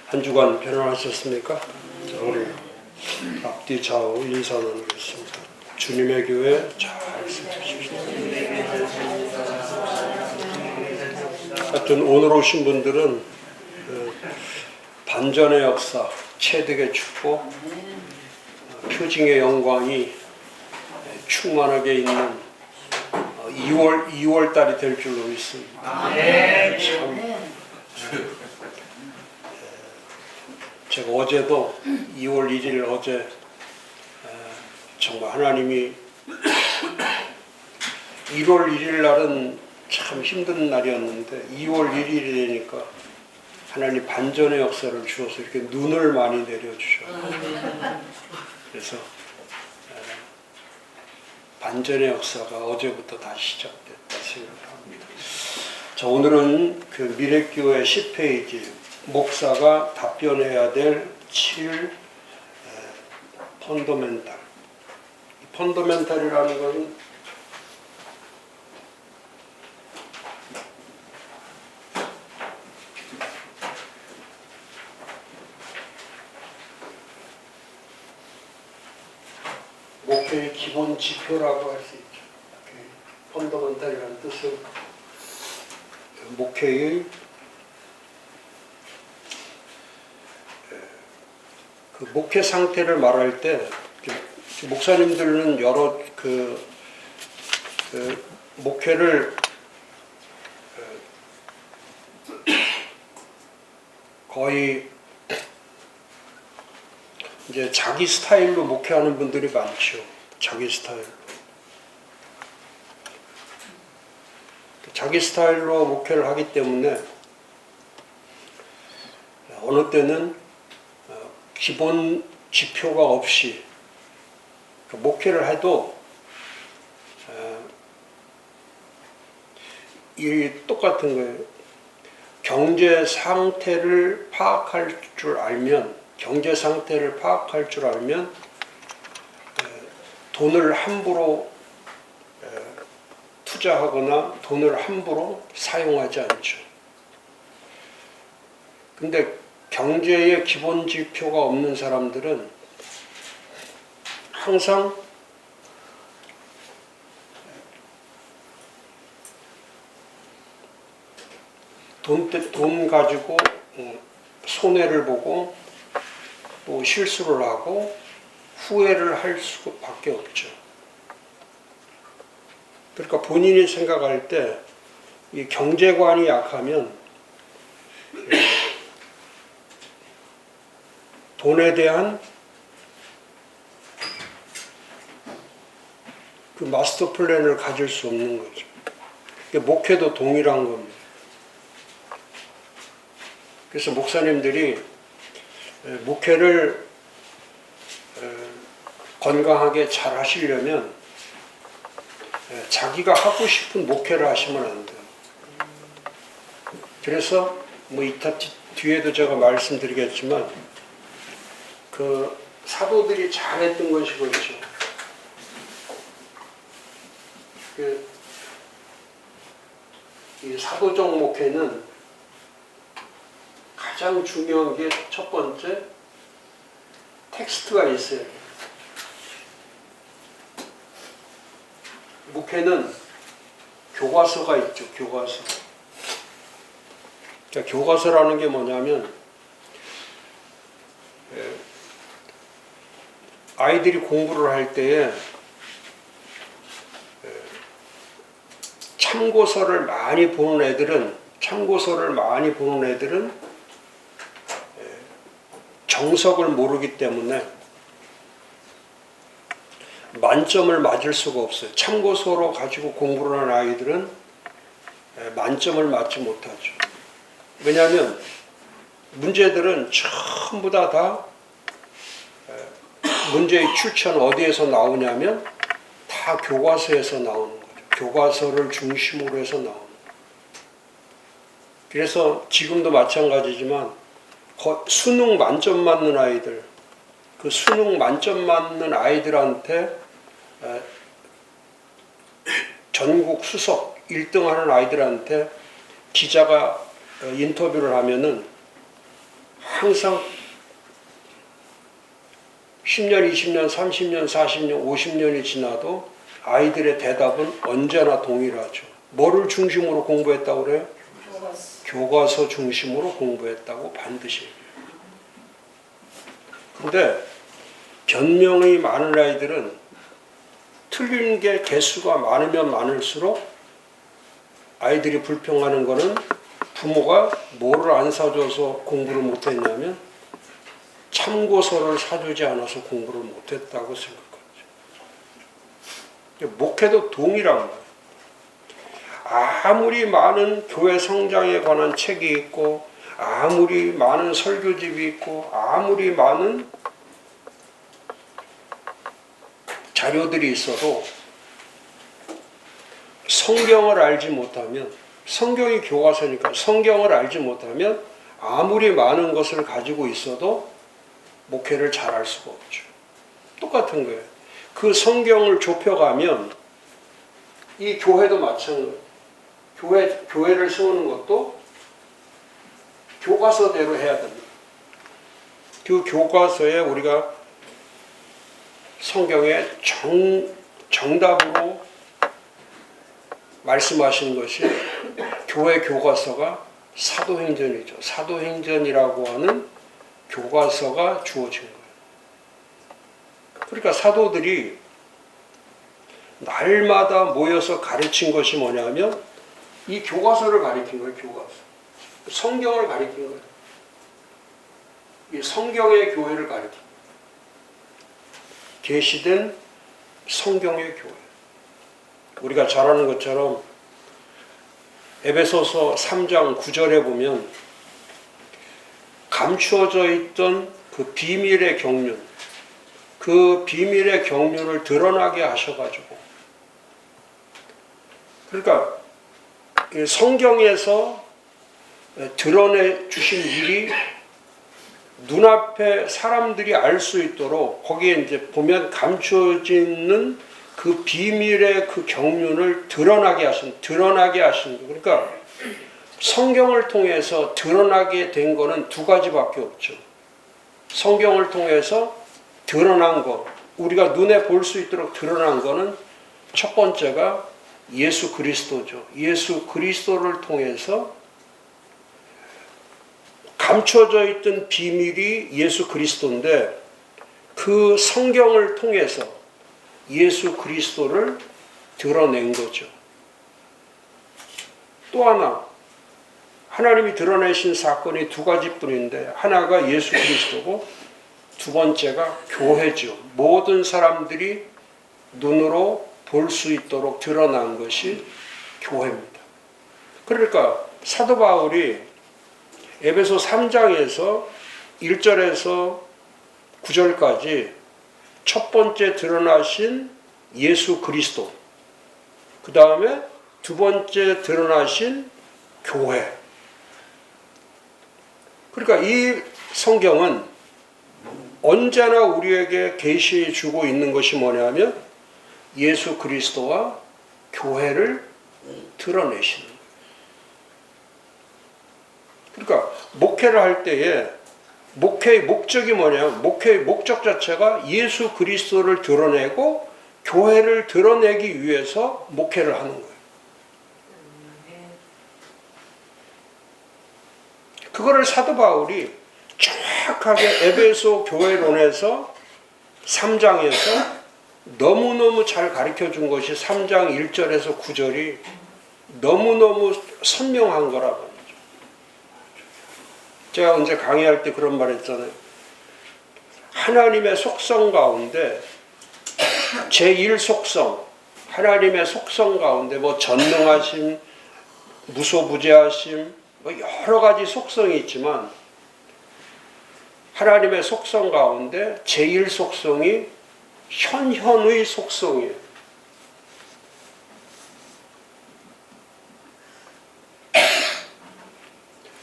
한 주간 편안하셨습니까? 자, 우리 앞뒤 좌우 인사 나누겠습니다. 주님의 교회 잘 있으십시오. 하여튼 오늘 오신 분들은 반전의 역사, 체득의 축복, 표징의 영광이 충만하게 있는 2월 달이 될 줄로 믿습니다. 참 제가 어제도 2월 1일 어제 정말 하나님이 1월 1일 날은 참 힘든 날이었는데 2월 1일이 되니까 하나님 반전의 역사를 주어서 이렇게 눈을 많이 내려주셔. 그래서 반전의 역사가 어제부터 다시 시작됐다 생각합니다. 자, 오늘은 그 미래교회 10페이지 목사가 답변해야 될 7 펀더멘탈. 펀더멘탈이라는 것은 목회의 기본 지표라고 할 수 있죠. 펀더멘탈이라는 뜻은 목회의 그 목회 상태를 말할 때 목사님들은 여러 목회를 거의 이제 자기 스타일로 목회하는 분들이 많죠. 자기 스타일로. 자기 스타일로 목회를 하기 때문에 어느 때는 기본 지표가 없이 목회를 해도 이 똑같은 거예요. 경제 상태를 파악할 줄 알면 돈을 함부로 투자하거나 돈을 함부로 사용하지 않죠. 근데 경제의 기본 지표가 없는 사람들은 항상 돈 가지고 손해를 보고 또 실수를 하고 후회를 할 수밖에 없죠. 그러니까 본인이 생각할 때 이 경제관이 약하면 돈에 대한 그 마스터 플랜을 가질 수 없는 거죠. 목회도 동일한 겁니다. 그래서 목사님들이 목회를 건강하게 잘 하시려면 자기가 하고 싶은 목회를 하시면 안 돼요. 그래서 이따 뒤에도 제가 말씀드리겠지만 그 사도들이 잘했던 것이 그렇죠. 이 사도적 목회는 가장 중요한 게 첫 번째 텍스트가 있어요. 목회는 교과서가 있죠. 교과서. 그러니까 교과서라는 게 뭐냐면 아이들이 공부를 할 때에 참고서를 많이 보는 애들은 정석을 모르기 때문에 만점을 맞을 수가 없어요. 참고서로 가지고 공부를 하는 아이들은 만점을 맞지 못하죠. 왜냐하면 문제들은 전부 다 문제의 출처는 어디에서 나오냐면 다 교과서에서 나오는 거죠. 교과서를 중심으로 해서 나오는 거죠. 그래서 지금도 마찬가지지만 수능 만점 맞는 아이들, 그 수능 만점 맞는 아이들한테 전국 수석 1등 하는 아이들한테 기자가 인터뷰를 하면은 항상 10년, 20년, 30년, 40년, 50년이 지나도 아이들의 대답은 언제나 동일하죠. 뭐를 중심으로 공부했다고 그래요? 교과서 중심으로 공부했다고 반드시 얘기해요. 근데 변명이 많은 아이들은 틀린 게 개수가 많으면 많을수록 아이들이 불평하는 거는 부모가 뭐를 안 사줘서 공부를 못했냐면 참고서를 사주지 않아서 공부를 못했다고 생각하죠. 목회도 동일한 거예요. 아무리 많은 교회 성장에 관한 책이 있고 아무리 많은 설교집이 있고 아무리 많은 자료들이 있어도 성경을 알지 못하면, 성경이 교과서니까 성경을 알지 못하면 아무리 많은 것을 가지고 있어도 목회를 잘할 수가 없죠. 똑같은 거예요. 그 성경을 좁혀가면 이 교회도 마찬가지예요. 교회를 세우는 것도 교과서대로 해야 됩니다. 그 교과서에 우리가 성경에 정답으로 말씀하신 것이 교회 교과서가 사도행전이죠. 사도행전이라고 하는 교과서가 주어진 거예요. 그러니까 사도들이 날마다 모여서 가르친 것이 뭐냐면 이 교과서를 가르친 거예요. 교과서. 성경을 가르친 거예요. 이 성경의 교회를 가르친 거예요. 계시된 성경의 교회. 우리가 잘 아는 것처럼 에베소서 3장 9절에 보면 감추어져 있던 그 비밀의 경륜, 그 비밀의 경륜을 드러나게 하셔가지고, 그러니까 성경에서 드러내 주신 일이 눈앞에 사람들이 알 수 있도록 거기에 이제 보면 감추어지는 그 비밀의 그 경륜을 드러나게 하신 거. 그러니까 성경을 통해서 드러나게 된 거는 두 가지밖에 없죠. 성경을 통해서 드러난 거, 우리가 눈에 볼 수 있도록 드러난 거는 첫 번째가 예수 그리스도죠. 예수 그리스도를 통해서 감춰져 있던 비밀이 예수 그리스도인데 그 성경을 통해서 예수 그리스도를 드러낸 거죠. 또 하나, 하나님이 드러내신 사건이 두 가지뿐인데 하나가 예수 그리스도고 두 번째가 교회죠. 모든 사람들이 눈으로 볼 수 있도록 드러난 것이 교회입니다. 그러니까 사도 바울이 에베소 3장에서 1절에서 9절까지 첫 번째 드러나신 예수 그리스도, 그 다음에 두 번째 드러나신 교회. 그러니까 이 성경은 언제나 우리에게 계시해 주고 있는 것이 뭐냐면 예수 그리스도와 교회를 드러내시는 거예요. 그러니까 목회를 할 때에 목회의 목적이 뭐냐면 목회의 목적 자체가 예수 그리스도를 드러내고 교회를 드러내기 위해서 목회를 하는 거예요. 그거를 사도 바울이 정확하게 에베소 교회론에서 3장에서 너무너무 잘 가르쳐 준 것이 3장 1절에서 9절이 너무너무 선명한 거라고 하죠. 제가 언제 강의할 때 그런 말 했잖아요. 하나님의 속성 가운데 제1속성, 하나님의 속성 가운데 뭐 전능하심, 무소부재하심, 뭐 여러 가지 속성이 있지만 하나님의 속성 가운데 제1속성이 현현의 속성이에요.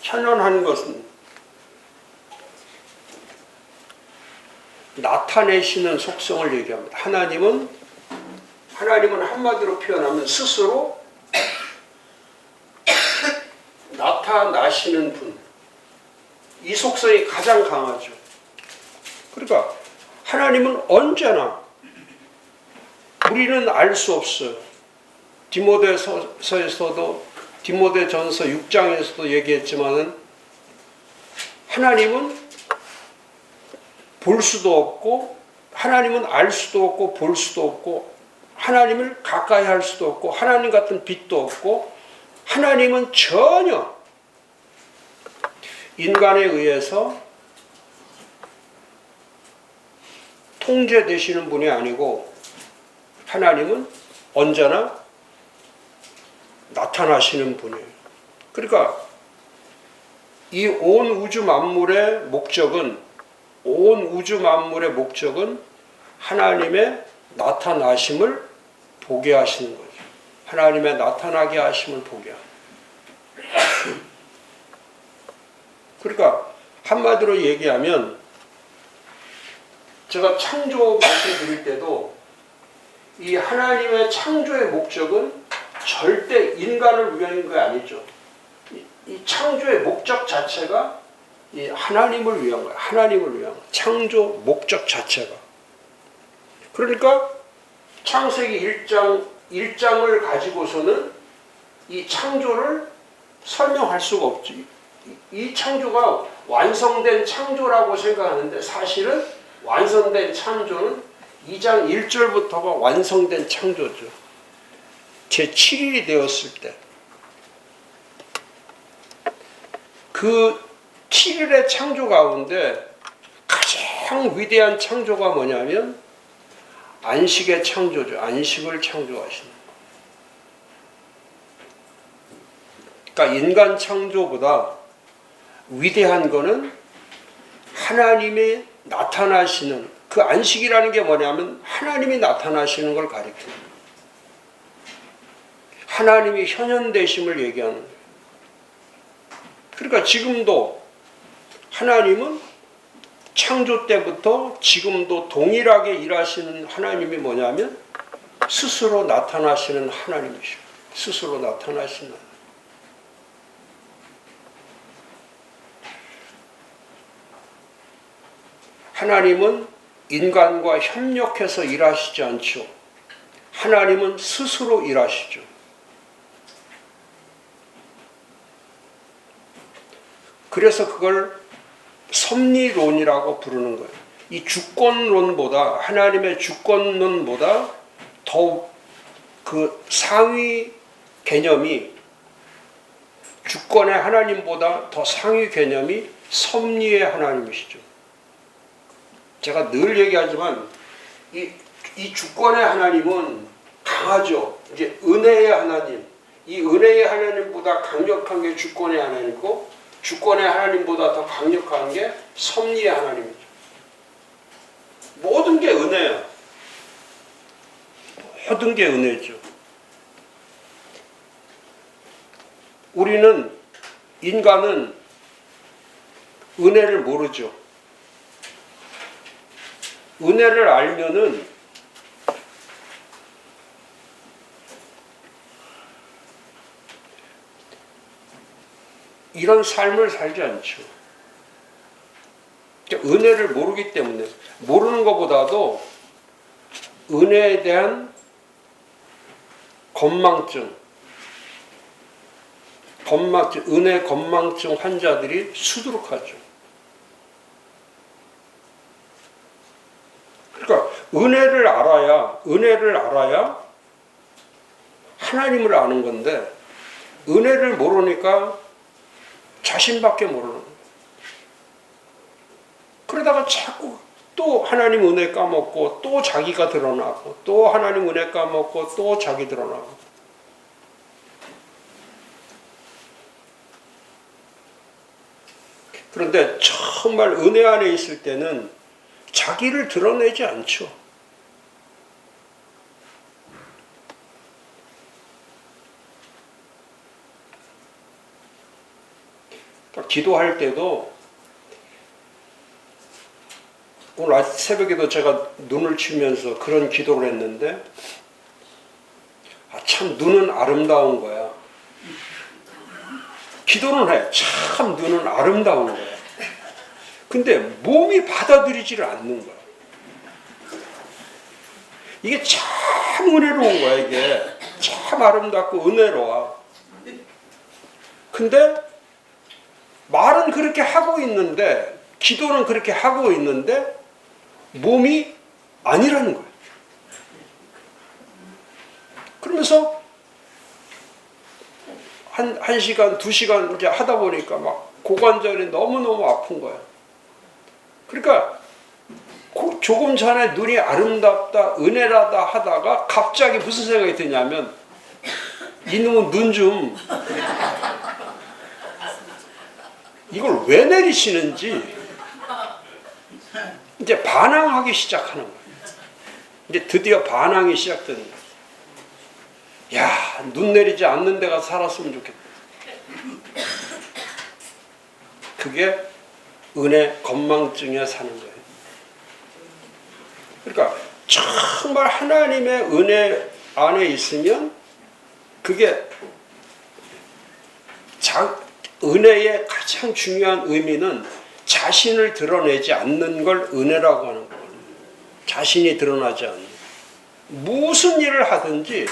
현현한 것은 나타내시는 속성을 얘기합니다. 하나님은 한마디로 표현하면 스스로 나타나시는 분. 이 속성이 가장 강하죠. 그러니까 하나님은 언제나 우리는 알 수 없어요. 디모데서에서도 디모데전서 6장에서도 얘기했지만은 하나님은 볼 수도 없고 하나님은 알 수도 없고 볼 수도 없고 하나님을 가까이 할 수도 없고 하나님 같은 빛도 없고 하나님은 전혀 인간에 의해서 통제되시는 분이 아니고 하나님은 언제나 나타나시는 분이에요. 그러니까 이 온 우주 만물의 목적은 하나님의 나타나심을 보게 하시는 거죠. 하나님의 나타나게 하심을 보게 하는. 그러니까 한마디로 얘기하면 제가 창조 말씀드릴 때도 이 하나님의 창조의 목적은 절대 인간을 위한 게 아니죠. 이 창조의 목적 자체가 이 하나님을 위한 거예요. 하나님을 위한 거예요. 창조 목적 자체가. 그러니까 창세기 1장을 가지고서는 이 창조를 설명할 수가 없지. 이 창조가 완성된 창조라고 생각하는데 사실은 완성된 창조는 2장 1절부터가 완성된 창조죠. 제7일이 되었을 때 그 7일의 창조 가운데 가장 위대한 창조가 뭐냐면 안식의 창조죠. 안식을 창조하시는. 그러니까 인간 창조보다 위대한 거는 하나님이 나타나시는 그 안식이라는 게 뭐냐면 하나님이 나타나시는 걸 가리켜요. 하나님이 현현되심을 얘기하는 거예요. 그러니까 지금도 하나님은 창조 때부터 지금도 동일하게 일하시는 하나님이 뭐냐면 스스로 나타나시는 하나님이시죠. 스스로 나타나시는 하나님은 인간과 협력해서 일하시지 않죠. 하나님은 스스로 일하시죠. 그래서 그걸 섭리론이라고 부르는 거예요. 이 주권론보다 하나님의 주권론보다 더욱 그 상위 개념이 주권의 하나님보다 더 상위 개념이 섭리의 하나님이시죠. 제가 늘 얘기하지만 이 주권의 하나님은 강하죠. 이제 은혜의 하나님, 이 은혜의 하나님보다 강력한 게 주권의 하나님이고 주권의 하나님보다 더 강력한 게 섭리의 하나님이죠. 모든 게 은혜예요. 모든 게 은혜죠. 우리는 인간은 은혜를 모르죠. 은혜를 알면은 이런 삶을 살지 않죠. 은혜를 모르기 때문에 모르는 것보다도 은혜에 대한 은혜 건망증 환자들이 수두룩하죠. 그러니까 은혜를 알아야 하나님을 아는 건데 은혜를 모르니까 자신밖에 모르는 거예요. 그러다가 자꾸 또 하나님 은혜 까먹고 또 자기가 드러나고 또 하나님 은혜 까먹고 또 자기 드러나고. 그런데 정말 은혜 안에 있을 때는 자기를 드러내지 않죠. 기도할 때도 오늘 새벽에도 제가 눈을 치면서 그런 기도를 했는데 참 눈은 아름다운 거야. 기도는 해. 참 눈은 아름다운 거야. 근데 몸이 받아들이지를 않는 거야. 이게 참 은혜로운 거야. 이게 참 아름답고 은혜로워. 근데 말은 그렇게 하고 있는데, 기도는 그렇게 하고 있는데 몸이 아니라는 거예요. 그러면서 한 시간, 2시간 이제 하다 보니까 막 고관절이 너무너무 아픈 거야. 그러니까 조금 전에 눈이 아름답다, 은혜라다 하다가 갑자기 무슨 생각이 드냐면, 이놈은 눈 좀 이걸 왜 내리시는지 이제 반항하기 시작하는 거예요. 이제 드디어 반항이 시작되는 거예요. 야, 눈 내리지 않는 데가 살았으면 좋겠다. 그게 은혜 건망증에 사는 거예요. 그러니까 정말 하나님의 은혜 안에 있으면 그게 은혜의 가장 중요한 의미는 자신을 드러내지 않는 걸 은혜라고 하는 거예요. 자신이 드러나지 않는 거. 무슨 일을 하든지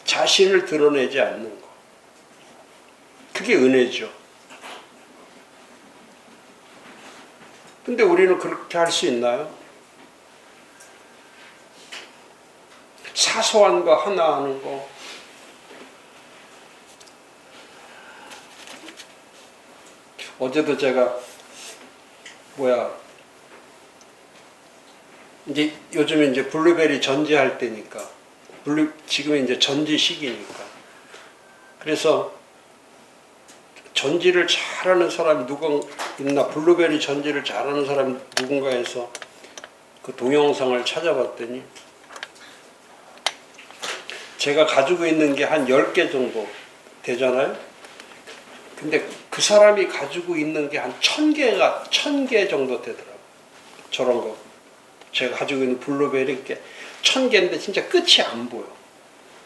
자신을 드러내지 않는 거. 그게 은혜죠. 근데 우리는 그렇게 할 수 있나요? 사소한 거 하나 하는 거. 어제도 제가 이제 요즘에 이제 블루베리 전지할 때니까, 지금 이제 전지 시기니까, 그래서 전지를 잘하는 사람이 누가 있나, 블루베리 전지를 잘하는 사람이 누군가 해서 그 동영상을 찾아봤더니 제가 가지고 있는 게 한 10개 정도 되잖아요. 근데 그 사람이 가지고 있는 게 한 1000개 정도 되더라고요. 저런 거. 제가 가지고 있는 블루베리 이렇게 1000개인데 진짜 끝이 안 보여.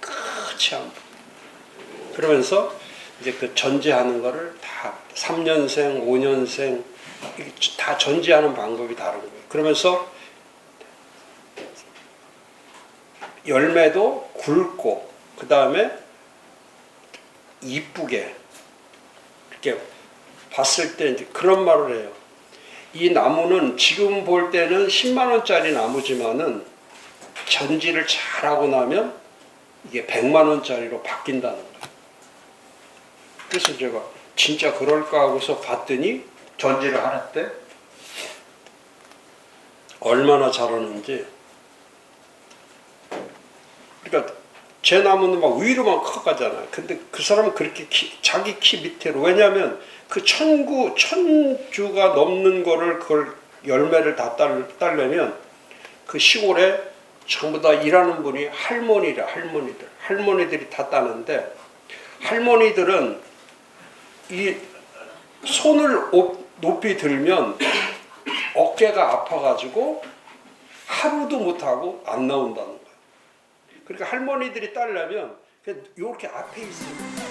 끝이 안 보여. 그러면서 이제 그 전지하는 거를 다 3년생, 5년생 다 전지하는 방법이 다른 거예요. 그러면서 열매도 굵고 그 다음에 이쁘게 이렇게 봤을 때 이제 그런 말을 해요. 이 나무는 지금 볼 때는 10만 원짜리 나무지만은 전지를 잘하고 나면 이게 100만 원짜리로 바뀐다는 거예요. 그래서 제가 진짜 그럴까 하고서 봤더니 전지를 할 때 얼마나 잘하는지. 그러니까 제 나무는 막 위로만 커가잖아요. 근데 그 사람은 그렇게 자기 키 밑으로. 왜냐하면 그 천주가 넘는 거를 그걸 열매를 다 따려면 그 시골에 전부 다 일하는 분이 할머니들이 다 따는데, 할머니들은 이 손을 높이 들면 어깨가 아파가지고 하루도 못하고 안 나온다는 거예요. 그러니까 할머니들이 따려면 이렇게 앞에 있어요.